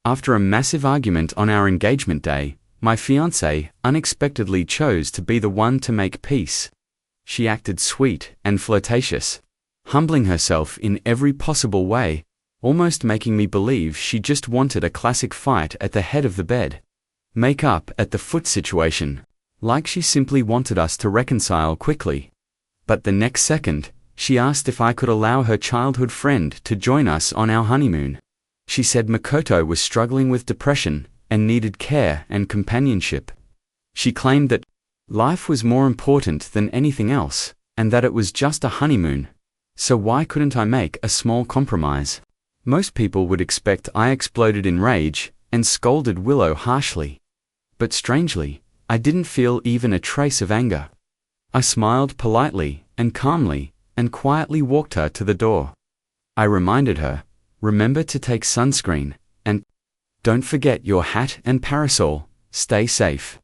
After a massive argument on our engagement day, my fiancée unexpectedly chose to be the one to make peace. She acted sweet and flirtatious, humbling herself in every possible way, almost making me believe she just wanted a classic fight at the head of the bed. Make up at the foot situation, like she simply wanted us to reconcile quickly. But the next second, she asked if I could allow her childhood friend to join us on our honeymoon. She said Makoto was struggling with depression and needed care and companionship. She claimed that life was more important than anything else, and that it was just a honeymoon. So why couldn't I make a small compromise? Most people would expect I exploded in rage and scolded Willow harshly. But strangely, I didn't feel even a trace of anger. I smiled politely and calmly and quietly walked her to the door. I reminded her, remember to take sunscreen, and don't forget your hat and parasol, stay safe.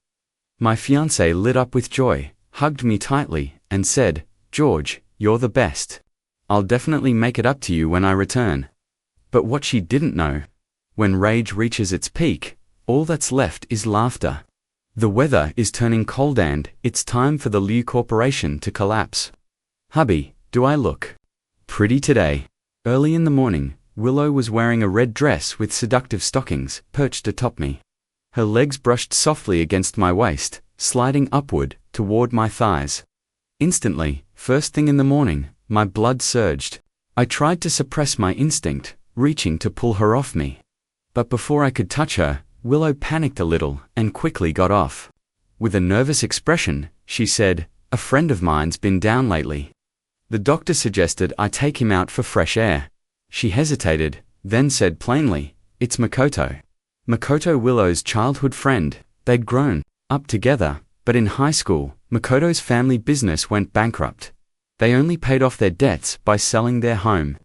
My fiancé lit up with joy, hugged me tightly, and said, George, you're the best. I'll definitely make it up to you when I return. But what she didn't know, when rage reaches its peak, all that's left is laughter. The weather is turning cold and it's time for the Liu Corporation to collapse. Hubby, do I look pretty today? Early in the morning, Willow was wearing a red dress with seductive stockings perched atop me. Her legs brushed softly against my waist, sliding upward toward my thighs. Instantly, first thing in the morning, my blood surged. I tried to suppress my instinct, reaching to pull her off me. But before I could touch her, Willow panicked a little and quickly got off. With a nervous expression, she said, a friend of mine's been down lately. The doctor suggested I take him out for fresh air. She hesitated, then said plainly, it's Makoto. Makoto, Willow's childhood friend. They'd grown up together, but in high school, Makoto's family business went bankrupt. They only paid off their debts by selling their home.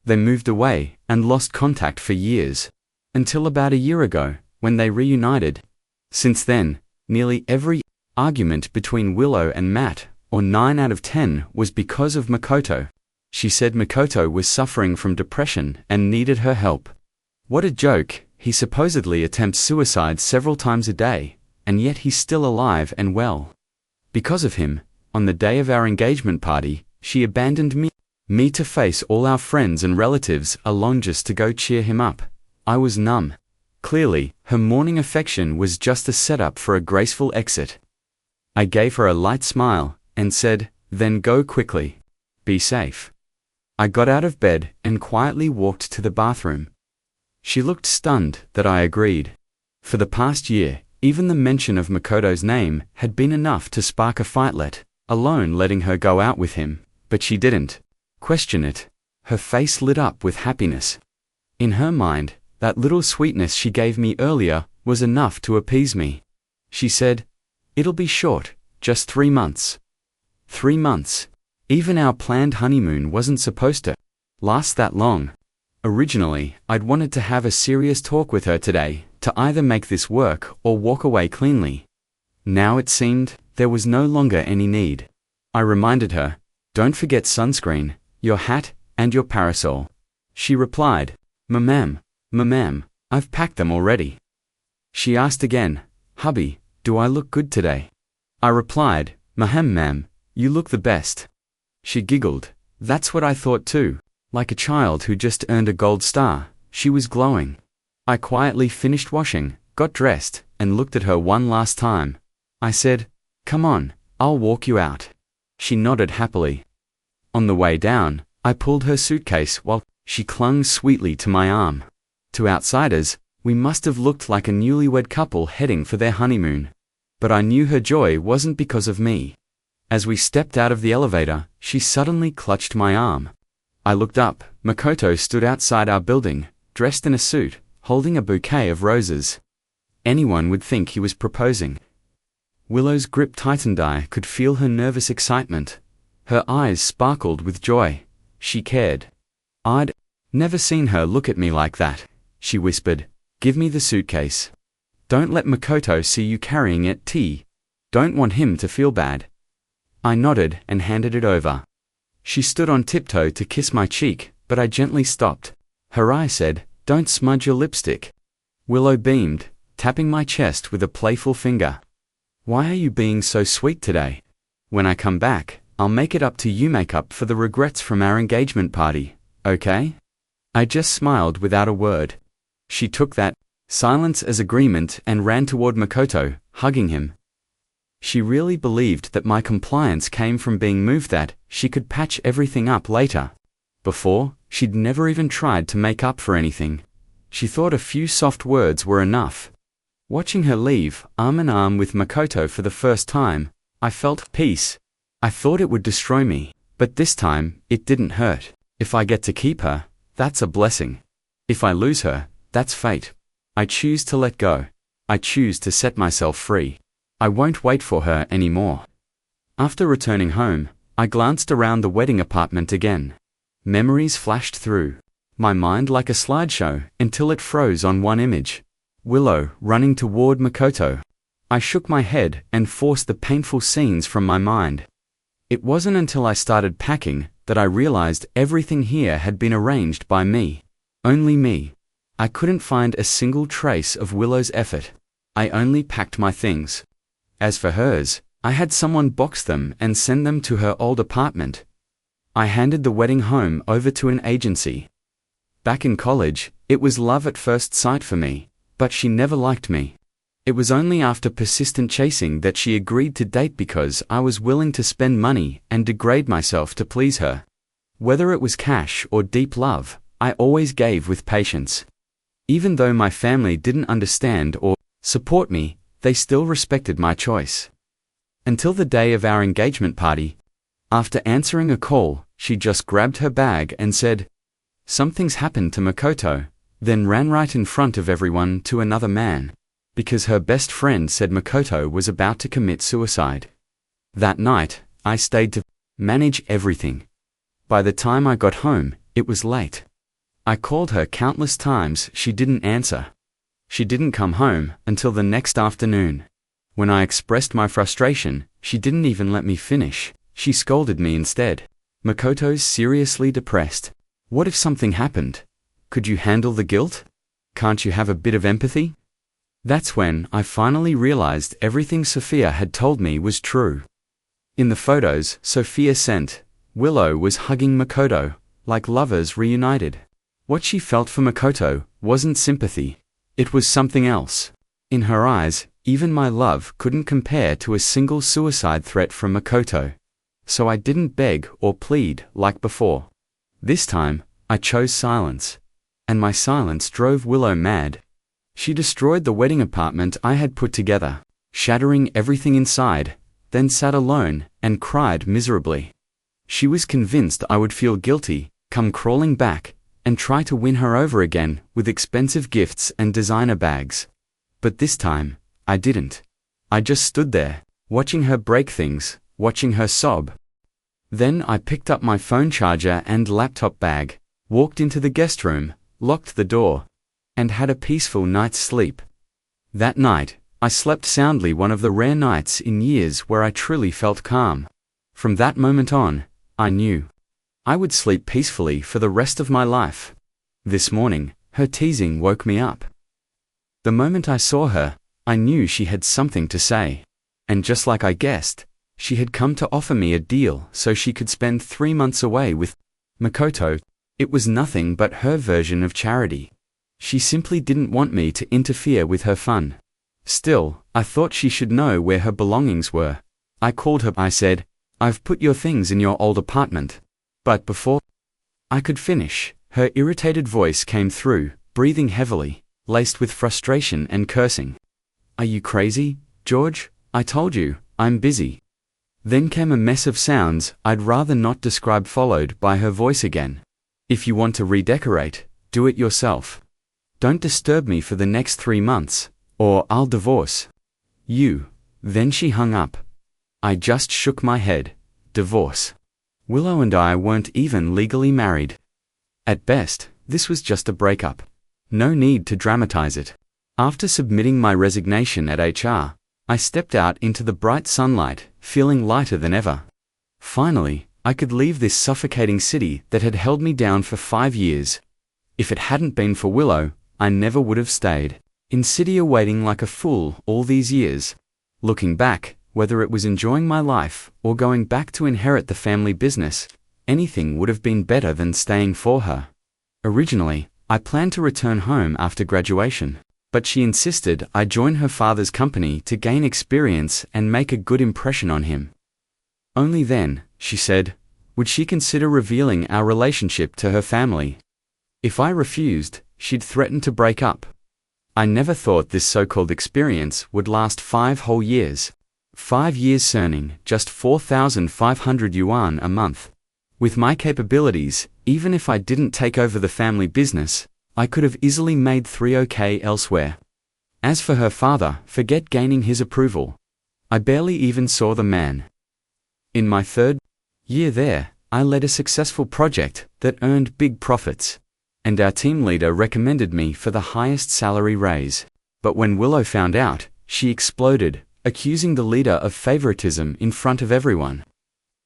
They moved away and lost contact for years, until about a year ago, when they reunited. Since then, nearly every argument between Willow and Matt, or 9 out of 10, was because of Makoto. She said Makoto was suffering from depression and needed her help. What a joke, he supposedly attempts suicide several times a day, and yet he's still alive and well. Because of him, on the day of our engagement party, she abandoned me to face all our friends and relatives alone just to go cheer him up. I was numb. Clearly, her morning affection was just a setup for a graceful exit. I gave her a light smile and said, then go quickly. Be safe. I got out of bed and quietly walked to the bathroom. She looked stunned that I agreed. For the past year, even the mention of Makoto's name had been enough to spark a fight, let alone letting her go out with him, but she didn't question it. Her face lit up with happiness. In her mind, that little sweetness she gave me earlier was enough to appease me. She said, it'll be short, just 3 months. 3 months. Even our planned honeymoon wasn't supposed to last that long. Originally, I'd wanted to have a serious talk with her today, to either make this work or walk away cleanly. Now it seemed there was no longer any need. I reminded her, don't forget sunscreen, your hat, and your parasol. She replied, Ma'am, I've packed them already. She asked again, hubby, do I look good today? I replied, ma'am, you look the best. She giggled, that's what I thought too. Like a child who just earned a gold star, she was glowing. I quietly finished washing, got dressed, and looked at her one last time. I said, come on, I'll walk you out. She nodded happily. On the way down, I pulled her suitcase while she clung sweetly to my arm. To outsiders, we must have looked like a newlywed couple heading for their honeymoon. But I knew her joy wasn't because of me. As we stepped out of the elevator, she suddenly clutched my arm. I looked up. Makoto stood outside our building, dressed in a suit, holding a bouquet of roses. Anyone would think he was proposing. Willow's grip tightened. I could feel her nervous excitement. Her eyes sparkled with joy. She cared. I'd never seen her look at me like that. She whispered, give me the suitcase. Don't let Makoto see you carrying it. Don't want him to feel bad. I nodded and handed it over. She stood on tiptoe to kiss my cheek, but I gently stopped. Her eye said, don't smudge your lipstick. Willow beamed, tapping my chest with a playful finger. Why are you being so sweet today? When I come back, I'll make it up to you, make up for the regrets from our engagement party, okay? I just smiled without a word. She took that silence as agreement and ran toward Makoto, hugging him. She really believed that my compliance came from being moved, that she could patch everything up later. Before, she'd never even tried to make up for anything. She thought a few soft words were enough. Watching her leave, arm in arm with Makoto for the first time, I felt peace. I thought it would destroy me, but this time, it didn't hurt. If I get to keep her, that's a blessing. If I lose her, that's fate. I choose to let go. I choose to set myself free. I won't wait for her anymore. After returning home, I glanced around the wedding apartment again. Memories flashed through my mind like a slideshow until it froze on one image. Willow running toward Makoto. I shook my head and forced the painful scenes from my mind. It wasn't until I started packing that I realized everything here had been arranged by me. Only me. I couldn't find a single trace of Willow's effort. I only packed my things. As for hers, I had someone box them and send them to her old apartment. I handed the wedding home over to an agency. Back in college, it was love at first sight for me, but she never liked me. It was only after persistent chasing that she agreed to date because I was willing to spend money and degrade myself to please her. Whether it was cash or deep love, I always gave with patience. Even though my family didn't understand or support me, they still respected my choice. Until the day of our engagement party. After answering a call, she just grabbed her bag and said, "Something's happened to Makoto," then ran right in front of everyone to another man, because her best friend said Makoto was about to commit suicide. That night, I stayed to manage everything. By the time I got home, it was late. I called her countless times, she didn't answer. She didn't come home until the next afternoon. When I expressed my frustration, she didn't even let me finish. She scolded me instead. "Makoto's seriously depressed. What if something happened? Could you handle the guilt? Can't you have a bit of empathy?" That's when I finally realized everything Sophia had told me was true. In the photos Sophia sent, Willow was hugging Makoto, like lovers reunited. What she felt for Makoto wasn't sympathy. It was something else. In her eyes, even my love couldn't compare to a single suicide threat from Makoto. So I didn't beg or plead like before. This time, I chose silence. And my silence drove Willow mad. She destroyed the wedding apartment I had put together, shattering everything inside, then sat alone and cried miserably. She was convinced I would feel guilty, come crawling back, and try to win her over again with expensive gifts and designer bags. But this time, I didn't. I just stood there, watching her break things, watching her sob. Then I picked up my phone charger and laptop bag, walked into the guest room, locked the door, and had a peaceful night's sleep. That night, I slept soundly, one of the rare nights in years where I truly felt calm. From that moment on, I knew I would sleep peacefully for the rest of my life. This morning, her teasing woke me up. The moment I saw her, I knew she had something to say. And just like I guessed, she had come to offer me a deal so she could spend 3 months away with Makoto. It was nothing but her version of charity. She simply didn't want me to interfere with her fun. Still, I thought she should know where her belongings were. I called her. I said, "I've put your things in your old apartment." But before I could finish, her irritated voice came through, breathing heavily, laced with frustration and cursing. "Are you crazy, George? I told you, I'm busy." Then came a mess of sounds I'd rather not describe, followed by her voice again. "If you want to redecorate, do it yourself. Don't disturb me for the next 3 months, or I'll divorce you." Then she hung up. I just shook my head. Divorce. Willow and I weren't even legally married. At best, this was just a breakup. No need to dramatize it. After submitting my resignation at HR, I stepped out into the bright sunlight, feeling lighter than ever. Finally, I could leave this suffocating city that had held me down for 5 years. If it hadn't been for Willow, I never would have stayed. in City waiting like a fool all these years. Looking back, whether it was enjoying my life or going back to inherit the family business, anything would have been better than staying for her. Originally, I planned to return home after graduation, but she insisted I join her father's company to gain experience and make a good impression on him. Only then, she said, would she consider revealing our relationship to her family. If I refused, she'd threaten to break up. I never thought this so-called experience would last 5 whole years. 5 years earning just 4,500 yuan a month. With my capabilities, even if I didn't take over the family business, I could have easily made 3 elsewhere. As for her father, forget gaining his approval. I barely even saw the man. In my 3rd year there, I led a successful project that earned big profits, and our team leader recommended me for the highest salary raise. But when Willow found out, she exploded, accusing the leader of favoritism in front of everyone.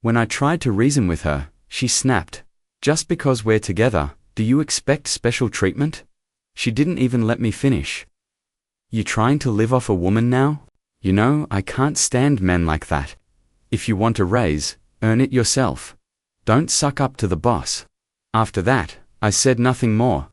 When I tried to reason with her, she snapped, "Just because we're together, do you expect special treatment?" She didn't even let me finish. "You trying to live off a woman now? You know, I can't stand men like that. If you want a raise, earn it yourself. Don't suck up to the boss." After that, I said nothing more.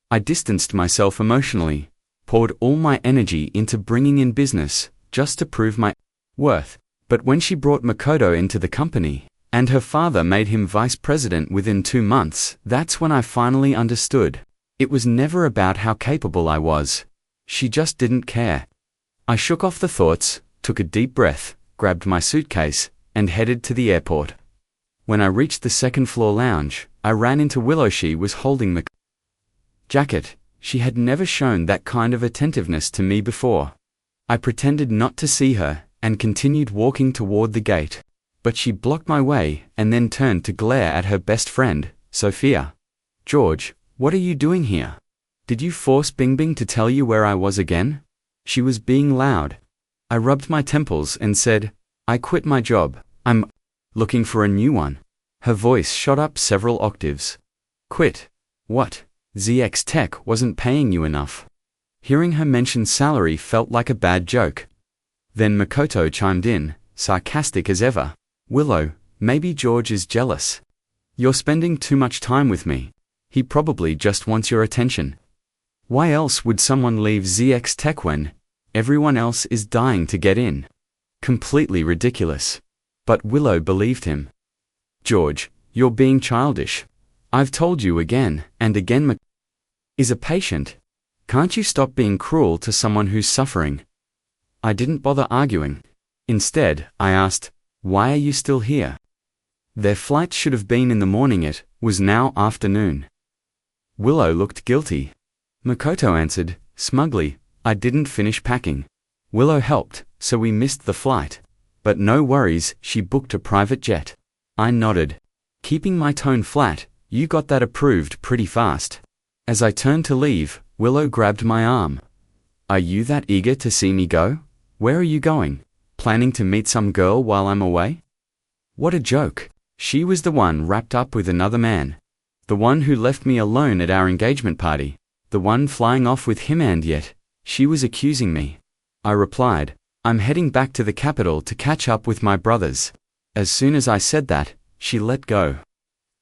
I distanced myself emotionally, poured all my energy into bringing in business, just to prove my worth. But when she brought Makoto into the company, and her father made him vice president within 2 months, that's when I finally understood. It was never about how capable I was. She just didn't care. I shook off the thoughts, took a deep breath, grabbed my suitcase, and headed to the airport. When I reached the 2nd floor lounge, I ran into Willow. She was holding the jacket. She had never shown that kind of attentiveness to me before. I pretended not to see her, and continued walking toward the gate. But she blocked my way, and then turned to glare at her best friend, Sophia. "George, what are you doing here? Did you force Bingbing to tell you where I was again?" She was being loud. I rubbed my temples and said, "I quit my job. I'm looking for a new one." Her voice shot up several octaves. "Quit? What? ZX Tech wasn't paying you enough." Hearing her mention salary felt like a bad joke. Then Makoto chimed in, sarcastic as ever. "Willow, maybe George is jealous. You're spending too much time with me. He probably just wants your attention. Why else would someone leave ZX Tech when everyone else is dying to get in?" Completely ridiculous. But Willow believed him. "George, you're being childish. I've told you again and again is a patient. Can't you stop being cruel to someone who's suffering?" I didn't bother arguing. Instead, I asked, "Why are you still here?" Their flight should have been in the morning. It was now afternoon. Willow looked guilty. Makoto answered, smugly, "I didn't finish packing." Willow helped, so we missed the flight. But no worries, she booked a private jet. I nodded. Keeping my tone flat, "You got that approved pretty fast." As I turned to leave, Willow grabbed my arm. "Are you that eager to see me go? Where are you going? Planning to meet some girl while I'm away?" What a joke. She was the one wrapped up with another man. The one who left me alone at our engagement party. The one flying off with him, and yet she was accusing me. I replied, "I'm heading back to the capital to catch up with my brothers." As soon as I said that, she let go.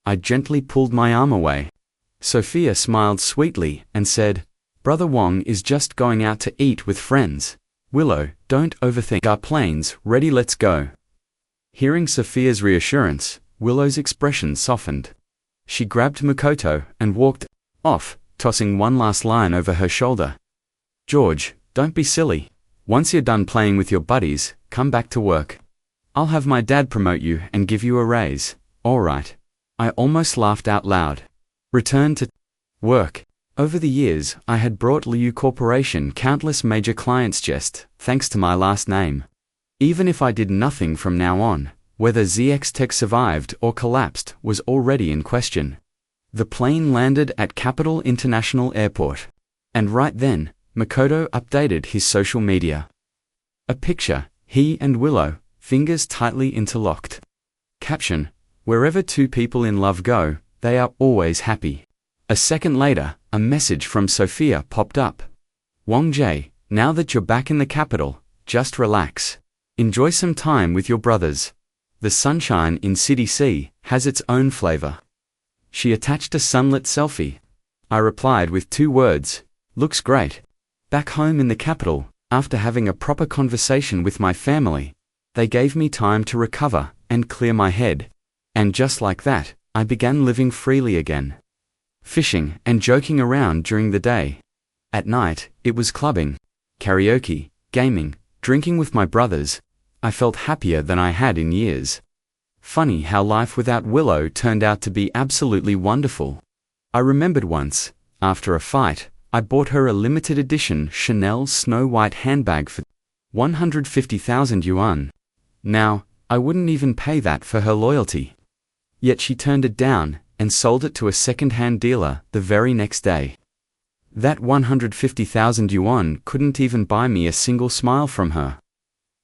I gently pulled my arm away. Sophia smiled sweetly and said, "Brother Wong is just going out to eat with friends. Willow, don't overthink our plans. Ready, let's go." Hearing Sophia's reassurance, Willow's expression softened. She grabbed Makoto and walked off, tossing one last line over her shoulder. "George, don't be silly. Once you're done playing with your buddies, come back to work. I'll have my dad promote you and give you a raise, all right?" I almost laughed out loud. Return to work. Over the years, I had brought Liu Corporation countless major clients just thanks to my last name. Even if I did nothing from now on, whether ZX Tech survived or collapsed was already in question. The plane landed at Capital International Airport. And right then, Makoto updated his social media. A picture, he and Willow, fingers tightly interlocked. Caption, "Wherever two people in love go, they are always happy." A second later, a message from Sophia popped up. Wang Jie, now that you're back in the capital, just relax. Enjoy some time with your brothers. The sunshine in City C has its own flavor. She attached a sunlit selfie. I replied with 2 words, looks great. Back home in the capital, after having a proper conversation with my family, they gave me time to recover and clear my head. And just like that, I began living freely again. Fishing and joking around during the day. At night, it was clubbing, karaoke, gaming, drinking with my brothers. I felt happier than I had in years. Funny how life without Willow turned out to be absolutely wonderful. I remembered once, after a fight, I bought her a limited edition Chanel Snow White handbag for 150,000 yuan. Now, I wouldn't even pay that for her loyalty. Yet she turned it down and sold it to a second-hand dealer the very next day. That 150,000 yuan couldn't even buy me a single smile from her.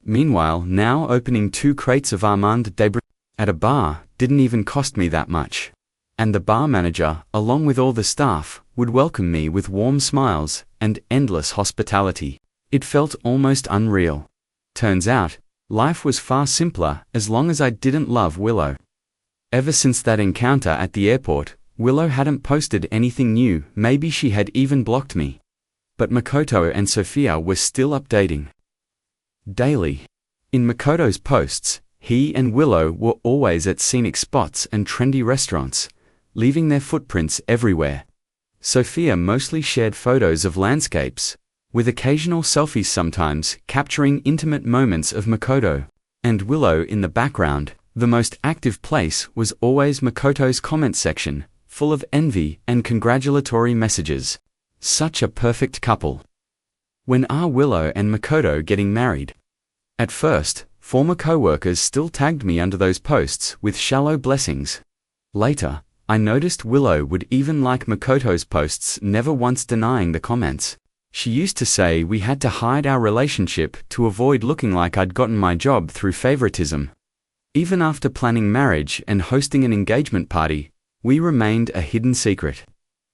Meanwhile, now opening 2 crates of Armand de Brie at a bar didn't even cost me that much. And the bar manager, along with all the staff, would welcome me with warm smiles and endless hospitality. It felt almost unreal. Turns out, life was far simpler as long as I didn't love Willow. Ever since that encounter at the airport, Willow hadn't posted anything new, maybe she had even blocked me. But Makoto and Sophia were still updating daily. In Makoto's posts, he and Willow were always at scenic spots and trendy restaurants, leaving their footprints everywhere. Sophia mostly shared photos of landscapes, with occasional selfies sometimes capturing intimate moments of Makoto. And Willow in the background, the most active place was always Makoto's comment section, full of envy and congratulatory messages. Such a perfect couple. When are Willow and Makoto getting married? At first, former co-workers still tagged me under those posts with shallow blessings. Later, I noticed Willow would even like Makoto's posts, never once denying the comments. She used to say we had to hide our relationship to avoid looking like I'd gotten my job through favoritism. Even after planning marriage and hosting an engagement party, we remained a hidden secret.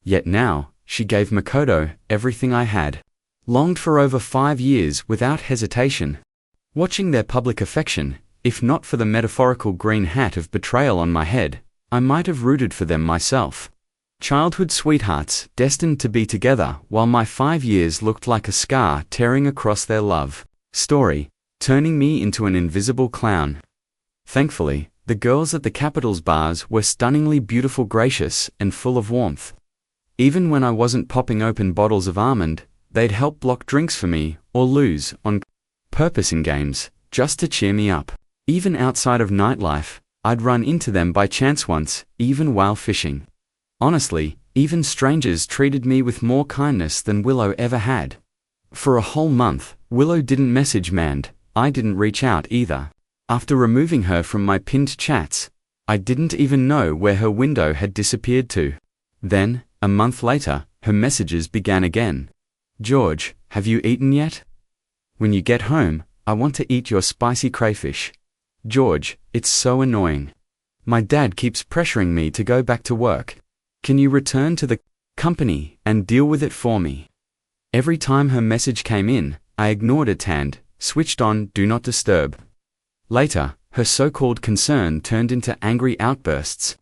Yet now, she gave Makoto everything I had. Longed for over 5 years without hesitation. Watching their public affection, if not for the metaphorical green hat of betrayal on my head, I might have rooted for them myself. Childhood sweethearts destined to be together while my 5 years looked like a scar tearing across their love story, turning me into an invisible clown. Thankfully, the girls at the capital's bars were stunningly beautiful, gracious, and full of warmth. Even when I wasn't popping open bottles of almond, they'd help block drinks for me or lose on purpose in games, just to cheer me up. Even outside of nightlife, I'd run into them by chance once, even while fishing. Honestly, even strangers treated me with more kindness than Willow ever had. For a whole month, Willow didn't message Mand, I didn't reach out either. After removing her from my pinned chats, I didn't even know where her window had disappeared to. Then, a month later, her messages began again. George, have you eaten yet? When you get home, I want to eat your spicy crayfish. George, it's so annoying. My dad keeps pressuring me to go back to work. Can you return to the company and deal with it for me? Every time her message came in, I ignored it and switched on Do Not Disturb. Later, her so-called concern turned into angry outbursts.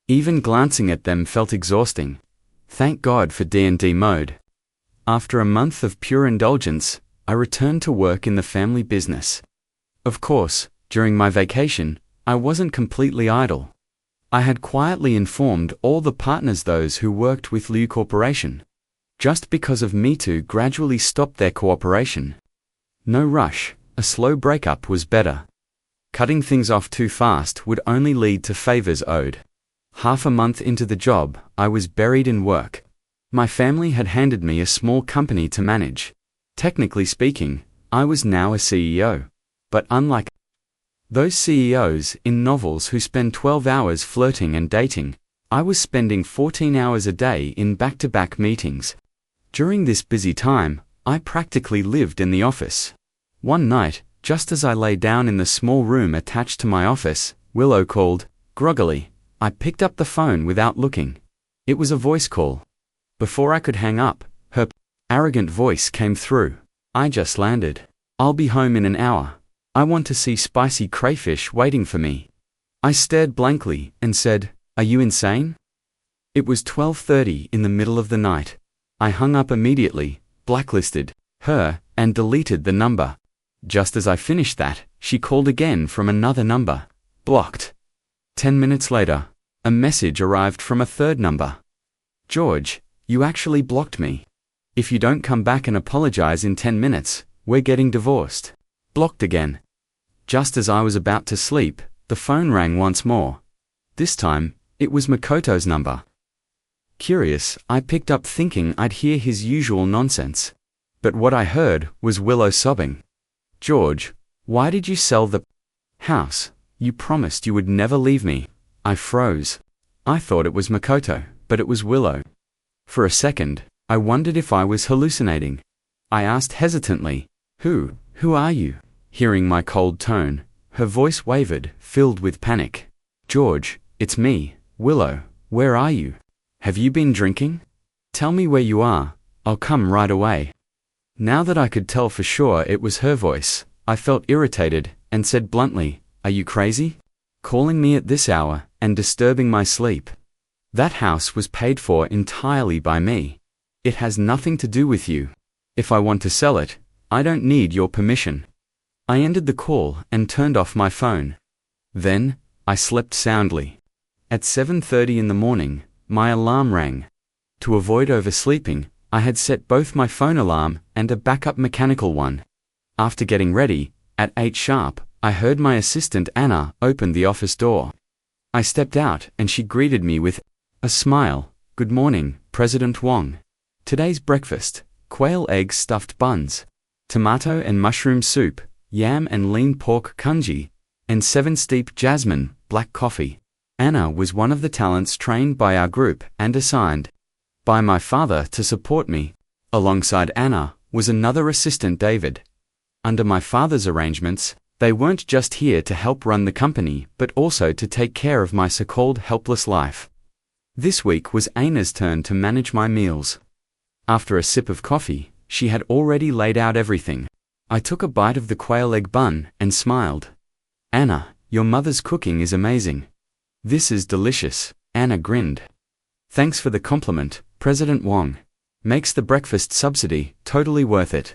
Even glancing at them felt exhausting. Thank God for D&D mode. After a month of pure indulgence, I returned to work in the family business. Of course, during my vacation, I wasn't completely idle. I had quietly informed all the partners, those who worked with Liu Corporation. Just because of me to gradually stop their cooperation. No rush, a slow breakup was better. Cutting things off too fast would only lead to favors owed. Half a month into the job, I was buried in work. My family had handed me a small company to manage. Technically speaking, I was now a CEO. But unlike those CEOs in novels who spend 12 hours flirting and dating, I was spending 14 hours a day in back-to-back meetings. During this busy time, I practically lived in the office. One night, just as I lay down in the small room attached to my office, Willow called, groggily. I picked up the phone without looking. It was a voice call. Before I could hang up, her Arrogant voice came through. I just landed. I'll be home in an hour. I want to see spicy crayfish waiting for me. I stared blankly and said, "Are you insane?" It was 12:30 in the middle of the night. I hung up immediately, blacklisted her, and deleted the number. Just as I finished that, she called again from another number. Blocked. 10 minutes later, a message arrived from a third number. "George, you actually blocked me. If you don't come back and apologize in 10 minutes, we're getting divorced." Blocked again. Just as I was about to sleep, the phone rang once more. This time, it was Makoto's number. Curious, I picked up thinking I'd hear his usual nonsense. But what I heard was Willow sobbing. "George, why did you sell the house? You promised you would never leave me." I froze. I thought it was Makoto, but it was Willow. For a second, I wondered if I was hallucinating. I asked hesitantly, Who are you?" Hearing my cold tone, her voice wavered, filled with panic. "George, it's me, Willow. Where are you? Have you been drinking? Tell me where you are. I'll come right away." Now that I could tell for sure it was her voice, I felt irritated and said bluntly, "Are you crazy? Calling me at this hour and disturbing my sleep? That house was paid for entirely by me. It has nothing to do with you. If I want to sell it, I don't need your permission." I ended the call and turned off my phone. Then, I slept soundly. At 7:30 in the morning, my alarm rang. To avoid oversleeping, I had set both my phone alarm and a backup mechanical one. After getting ready, at 8 sharp, I heard my assistant Anna open the office door. I stepped out and she greeted me with a smile. "Good morning, President Wong. Today's breakfast: quail egg stuffed buns, tomato and mushroom soup, yam and lean pork congee, and 7-steep jasmine black coffee." Anna was one of the talents trained by our group and assigned by my father to support me. Alongside Anna was another assistant, David. Under my father's arrangements, they weren't just here to help run the company but also to take care of my so-called helpless life. This week was Anna's turn to manage my meals. After a sip of coffee, she had already laid out everything. I took a bite of the quail egg bun and smiled. "Anna, your mother's cooking is amazing." "This is delicious," Anna grinned. "Thanks for the compliment, President Wong. Makes the breakfast subsidy totally worth it."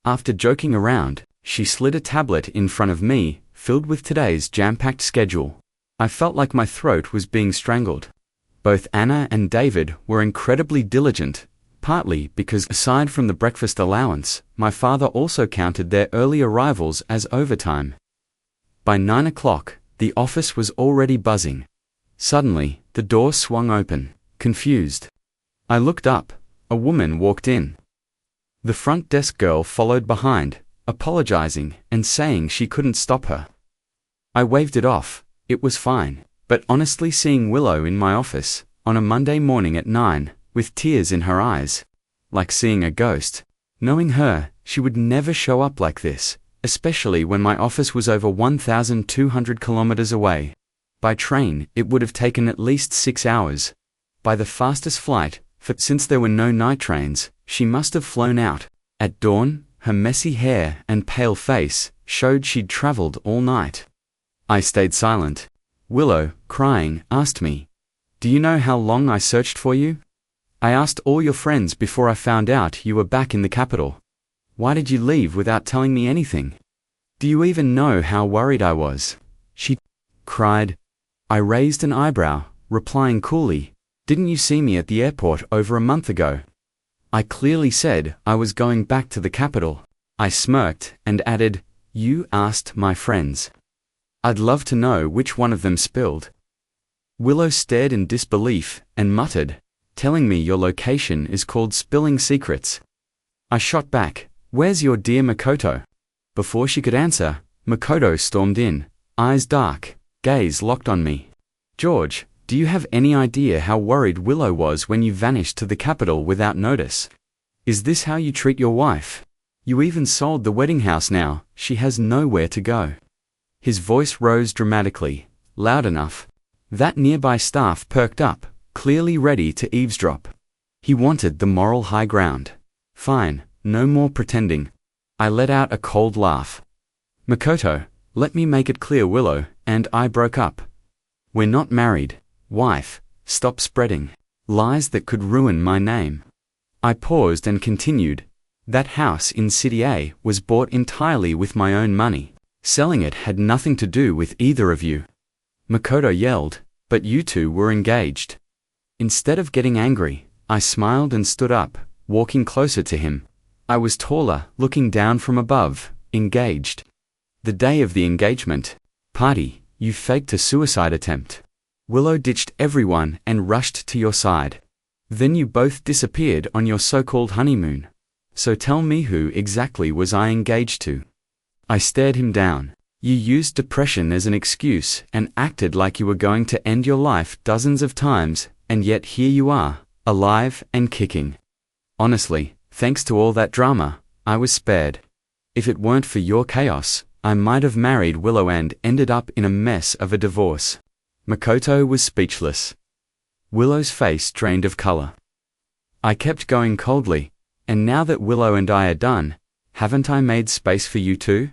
After joking around, she slid a tablet in front of me, filled with today's jam-packed schedule. I felt like my throat was being strangled. Both Anna and David were incredibly diligent, partly because aside from the breakfast allowance, my father also counted their early arrivals as overtime. By 9 o'clock, the office was already buzzing. Suddenly, the door swung open, confused. I looked up. A woman walked in. The front desk girl followed behind, apologizing and saying she couldn't stop her. I waved it off. It was fine. But honestly, seeing Willow in my office, on a Monday morning at 9, with tears in her eyes, like seeing a ghost, knowing her, she would never show up like this, especially when my office was over 1,200 kilometers away. By train, it would have taken at least 6 hours. By the fastest flight, since there were no night trains, she must have flown out. At dawn, her messy hair and pale face showed she'd traveled all night. I stayed silent. Willow, crying, asked me, "Do you know how long I searched for you? I asked all your friends before I found out you were back in the capital. Why did you leave without telling me anything? Do you even know how worried I was?" She cried. I raised an eyebrow, replying coolly, "Didn't you see me at the airport over a month ago? I clearly said I was going back to the capital." I smirked and added, "You asked my friends. I'd love to know which one of them spilled." Willow stared in disbelief and muttered, "Telling me your location is called spilling secrets." I shot back, "Where's your dear Makoto?" Before she could answer, Makoto stormed in, eyes dark, gaze locked on me. "George, do you have any idea how worried Willow was when you vanished to the capital without notice? Is this how you treat your wife? You even sold the wedding house now, she has nowhere to go." His voice rose dramatically, loud enough that nearby staff perked up, clearly ready to eavesdrop. He wanted the moral high ground. Fine, no more pretending. I let out a cold laugh. Makoto, let me make it clear Willow and I broke up. We're not married. Wife, stop spreading lies that could ruin my name. I paused and continued. That house in City A was bought entirely with my own money. Selling it had nothing to do with either of you. Makoto yelled, but you two were engaged. Instead of getting angry, I smiled and stood up, walking closer to him. I was taller, looking down from above, engaged. The day of the engagement party, you faked a suicide attempt. Willow ditched everyone and rushed to your side. Then you both disappeared on your so-called honeymoon. So tell me who exactly was I engaged to? I stared him down. You used depression as an excuse and acted like you were going to end your life dozens of times, and yet here you are, alive and kicking. Honestly, thanks to all that drama, I was spared. If it weren't for your chaos, I might have married Willow and ended up in a mess of a divorce. Makoto was speechless. Willow's face drained of color. I kept going coldly, and now that Willow and I are done, haven't I made space for you too?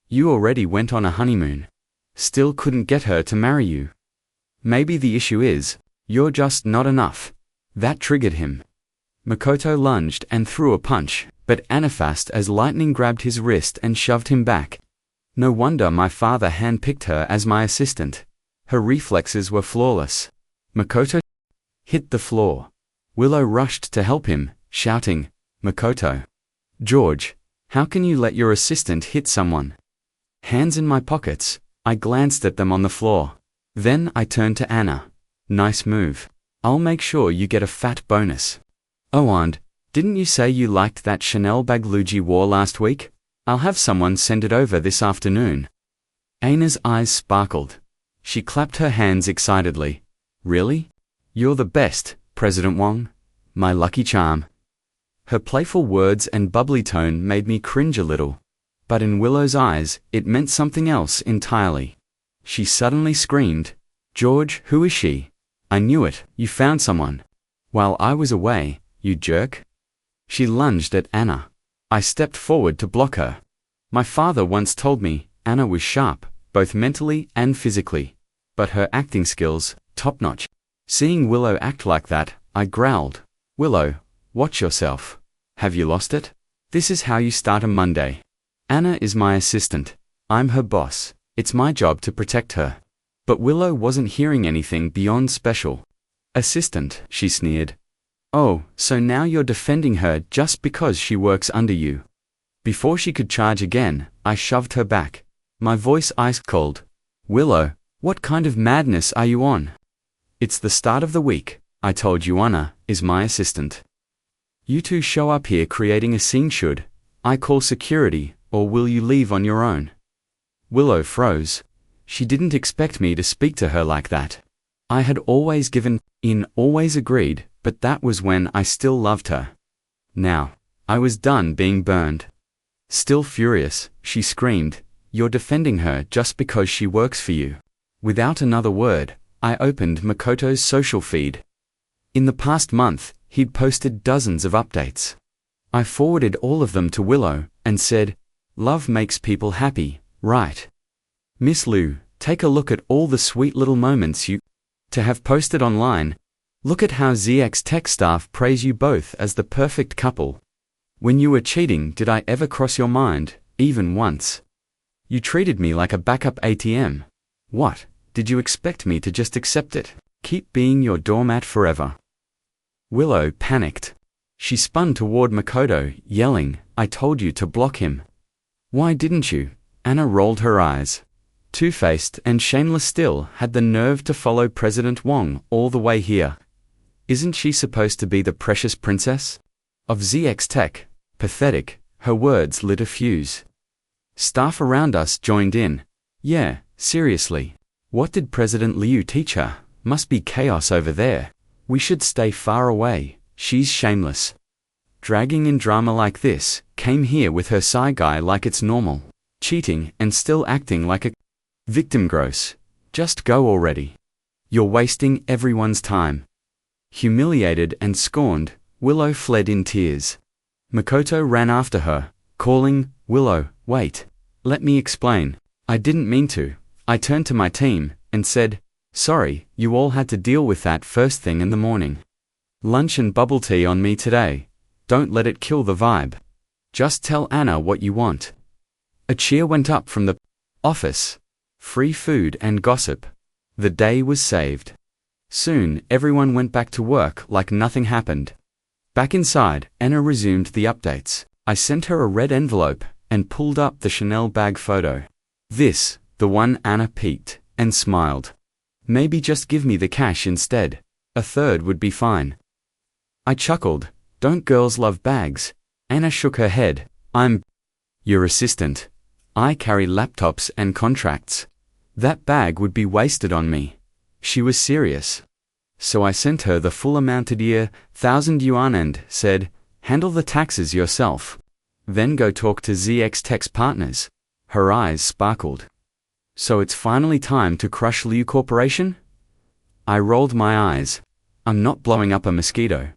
You already went on a honeymoon. Still couldn't get her to marry you. Maybe the issue is, you're just not enough. That triggered him. Makoto lunged and threw a punch, but Anafast as lightning grabbed his wrist and shoved him back. No wonder my father handpicked her as my assistant. Her reflexes were flawless. Makoto hit the floor. Willow rushed to help him, shouting, Makoto. George, how can you let your assistant hit someone? Hands in my pockets, I glanced at them on the floor. Then I turned to Anna. Nice move. I'll make sure you get a fat bonus. Oh, and didn't you say you liked that Chanel bag Luigi wore last week? I'll have someone send it over this afternoon. Anna's eyes sparkled. She clapped her hands excitedly. Really? You're the best, President Wong. My lucky charm. Her playful words and bubbly tone made me cringe a little. But in Willow's eyes, it meant something else entirely. She suddenly screamed, George, who is she? I knew it, you found someone. While I was away, you jerk. She lunged at Anna. I stepped forward to block her. My father once told me Anna was sharp, both mentally and physically. But her acting skills, top-notch. Seeing Willow act like that, I growled. Willow, watch yourself. Have you lost it? This is how you start a Monday. Anna is my assistant. I'm her boss. It's my job to protect her. But Willow wasn't hearing anything beyond special. Assistant, she sneered. Oh, so now you're defending her just because she works under you. Before she could charge again, I shoved her back. My voice ice-cold. Willow, what kind of madness are you on? It's the start of the week. I told you Anna is my assistant. You two show up here creating a scene. Should I call security, or will you leave on your own? Willow froze. She didn't expect me to speak to her like that. I had always given in, always agreed, but that was when I still loved her. Now, I was done being burned. Still furious, she screamed, You're defending her just because she works for you. Without another word, I opened Makoto's social feed. In the past month, he'd posted dozens of updates. I forwarded all of them to Willow and said, Love makes people happy, right? Miss Liu, take a look at all the sweet little moments you to have posted online. Look at how ZX Tech staff praise you both as the perfect couple. When you were cheating, did I ever cross your mind, even once? You treated me like a backup ATM. What, did you expect me to just accept it? Keep being your doormat forever. Willow panicked. She spun toward Makoto, yelling, I told you to block him. Why didn't you? Anna rolled her eyes. Two-faced and shameless still had the nerve to follow President Wong all the way here. Isn't she supposed to be the precious princess of ZX Tech? Pathetic, her words lit a fuse. Staff around us joined in. Yeah, seriously. What did President Liu teach her? Must be chaos over there. We should stay far away. She's shameless. Dragging in drama like this, came here with her side guy like it's normal. Cheating and still acting like a victim. Gross. Just go already. You're wasting everyone's time. Humiliated and scorned, Willow fled in tears. Makoto ran after her, calling, "Willow, wait. Let me explain." I didn't mean to. I turned to my team and said, "Sorry, you all had to deal with that first thing in the morning. Lunch and bubble tea on me today. Don't let it kill the vibe. Just tell Anna what you want." A cheer went up from the office. Free food and gossip. The day was saved. Soon, everyone went back to work like nothing happened. Back inside, Anna resumed the updates. I sent her a red envelope and pulled up the Chanel bag photo. This, the one. Anna peeked and smiled. "Maybe just give me the cash instead. A third would be fine." I chuckled. "Don't girls love bags?" Anna shook her head. "I'm your assistant. I carry laptops and contracts. That bag would be wasted on me." She was serious. So I sent her the full amount a year, 1,000 yuan, and said, "Handle the taxes yourself. Then go talk to ZX Tech's partners." Her eyes sparkled. "So it's finally time to crush Liu Corporation?" I rolled my eyes. "I'm not blowing up a mosquito.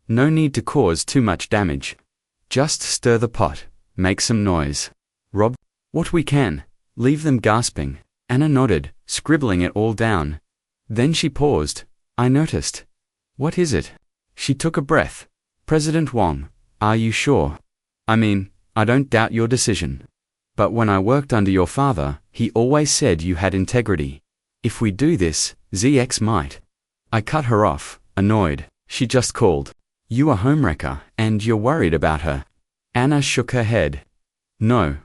No need to cause too much damage. Just stir the pot, make some noise. Rob what we can. Leave them gasping." Anna nodded, scribbling it all down. Then she paused. I noticed. "What is it?" She took a breath. "President Wang, are you sure? I mean, I don't doubt your decision. But when I worked under your father, he always said you had integrity. If we do this, ZX might." I cut her off, annoyed. She just called. "You a homewrecker, and you're worried about her." Anna shook her head. "No.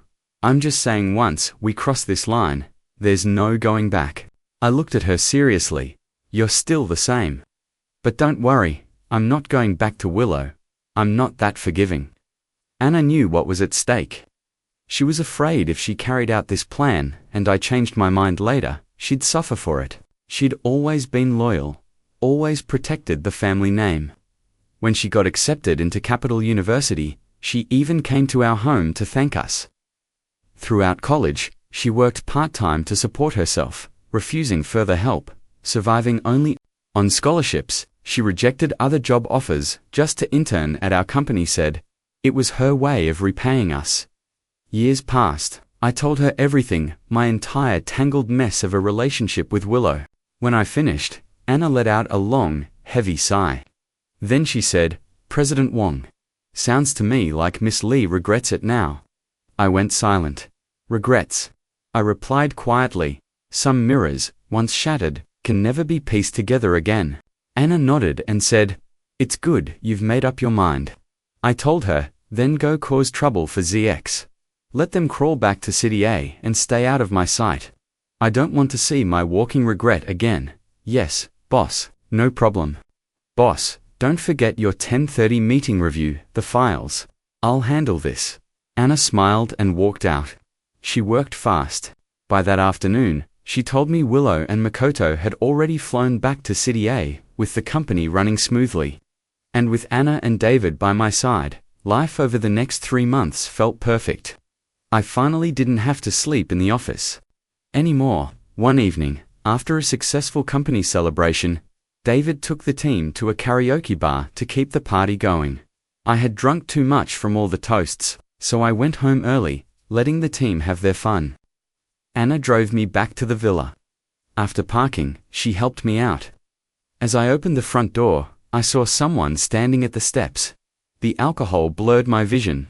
I'm just saying once we cross this line, there's no going back." I looked at her seriously. "You're still the same. But don't worry, I'm not going back to Willow. I'm not that forgiving." Anna knew what was at stake. She was afraid if she carried out this plan, and I changed my mind later, she'd suffer for it. She'd always been loyal, always protected the family name. When she got accepted into Capital University, she even came to our home to thank us. Throughout college, she worked part-time to support herself, refusing further help, surviving only on scholarships. She rejected other job offers just to intern at our company, said it was her way of repaying us. Years passed. I told her everything, my entire tangled mess of a relationship with Willow. When I finished, Anna let out a long, heavy sigh. Then she said, "President Wang. Sounds to me like Miss Lee regrets it now." I went silent. "Regrets?" I replied quietly. "Some mirrors, once shattered, can never be pieced together again." Anna nodded and said, "It's good you've made up your mind." I told her, "Then go cause trouble for ZX. Let them crawl back to City A and stay out of my sight. I don't want to see my walking regret again." "Yes, boss, no problem." "Boss, don't forget your 10:30 meeting review, the files. I'll handle this." Anna smiled and walked out. She worked fast. By that afternoon, she told me Willow and Makoto had already flown back to City A, with the company running smoothly. And with Anna and David by my side, life over the next 3 months felt perfect. I finally didn't have to sleep in the office anymore. One evening, after a successful company celebration, David took the team to a karaoke bar to keep the party going. I had drunk too much from all the toasts, so I went home early, letting the team have their fun. Anna drove me back to the villa. After parking, she helped me out. As I opened the front door, I saw someone standing at the steps. The alcohol blurred my vision.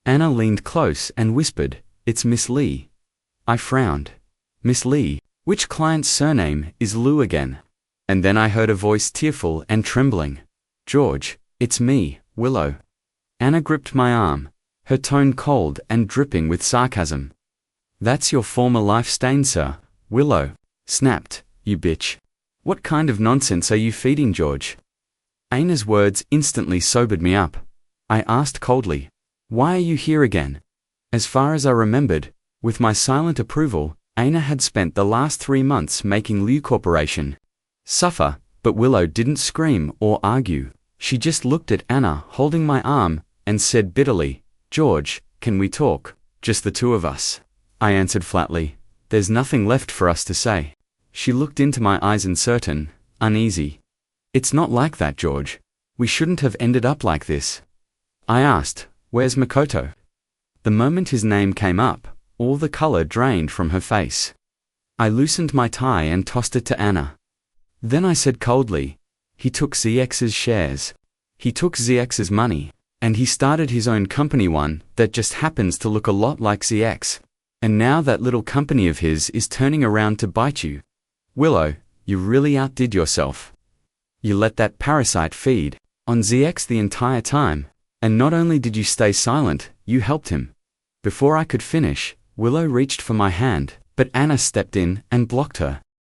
Anna leaned close and whispered, "It's Miss Lee." I frowned. "Miss Lee, which client's surname is Liu again?" And then I heard a voice tearful and trembling. "George, it's me, Willow." Anna gripped my arm, her tone cold and dripping with sarcasm. "That's your former life stain, sir," Willow snapped. "You bitch. What kind of nonsense are you feeding George?" Anna's words instantly sobered me up. I asked coldly, "Why are you here again?" As far as I remembered, with my silent approval, Anna had spent the last 3 months making Liu Corporation suffer, but Willow didn't scream or argue. She just looked at Anna holding my arm and said bitterly, "George, can we talk? Just the two of us." I answered flatly, "There's nothing left for us to say." She looked into my eyes uncertain, uneasy. "It's not like that, George. We shouldn't have ended up like this." I asked, Where's Makoto? The moment his name came up, all the color drained from her face. I loosened my tie and tossed it to Anna. Then I said coldly, he took ZX's shares. He took ZX's money, and he started his own company, one that just happens to look a lot like ZX. And now that little company of his is turning around to bite you. Willow, you really outdid yourself. You let that parasite feed on ZX the entire time, and not only did you stay silent, you helped him. Before I could finish, Willow reached for my hand, but Anna stepped in and blocked her.